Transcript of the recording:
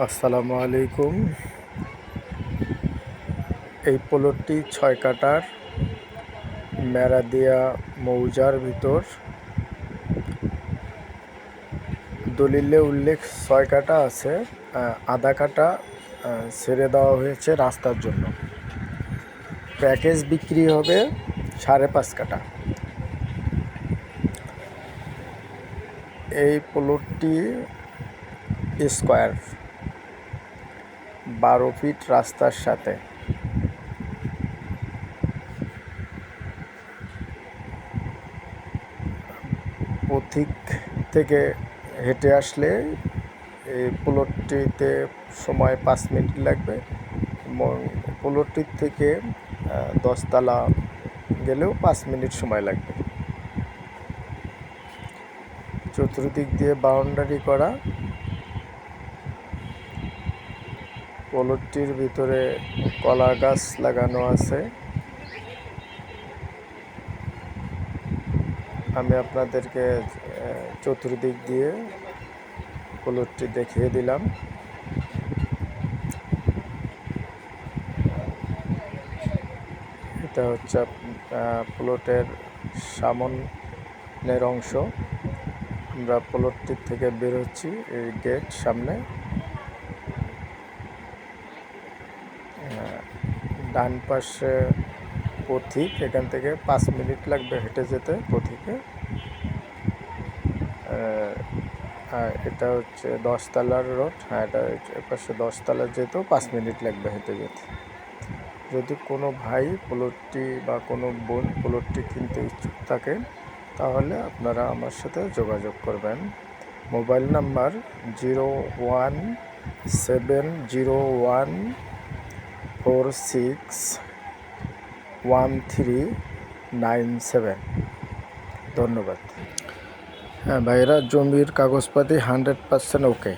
আসসালামু আলাইকুম। এই প্লটটি 6 কাঠার মেরাদিয়া মৌজার ভিতর। দলিলে উল্লেখ 6 কাঠা আছে, আধা কাঠা ছেড়ে দেওয়া হয়েছে রাস্তার জন্য। প্যাকেজ বিক্রি হবে 5.5 কাঠা। এই প্লটটি স্কোয়ার, 12 ফিট রাস্তার সাথে। পথিক থেকে হেঁটে আসলে এই প্লটটিতে সময় 5 মিনিট লাগবে এবং প্লটটির থেকে 10 তলা গেলেও 5 মিনিট সময় লাগবে। চতুর্দিক দিয়ে বাউন্ডারি করা। প্লটটির ভিতরে কলা গাছ লাগানো আছে। আমি আপনাদেরকে চতুর্দিক দিয়ে প্লটটি দেখিয়ে দিলাম। এটা হচ্ছে প্লটের সামনের অংশ। আমরা প্লটটির থেকে বের হচ্ছি, এই গেট সামনে। ডান পাশে পথিক, এখান থেকে 5 মিনিট লাগবে হেঁটে যেতে পথিকে। এটা হচ্ছে 10 তলার রোড। এটা পাশে 10 তলার যেতেও 5 মিনিট লাগবে হেঁটে যেতে। যদি কোনো ভাই প্লটটি বা কোনো বোন প্লটটি কিনতে ইচ্ছুক থাকেন, তাহলে আপনারা আমার সাথে যোগাযোগ করবেন। Mobile number 01701461397। ধন্যবাদ। হ্যাঁ ভাইরা, জমির কাগজপাতি 100% ওকে।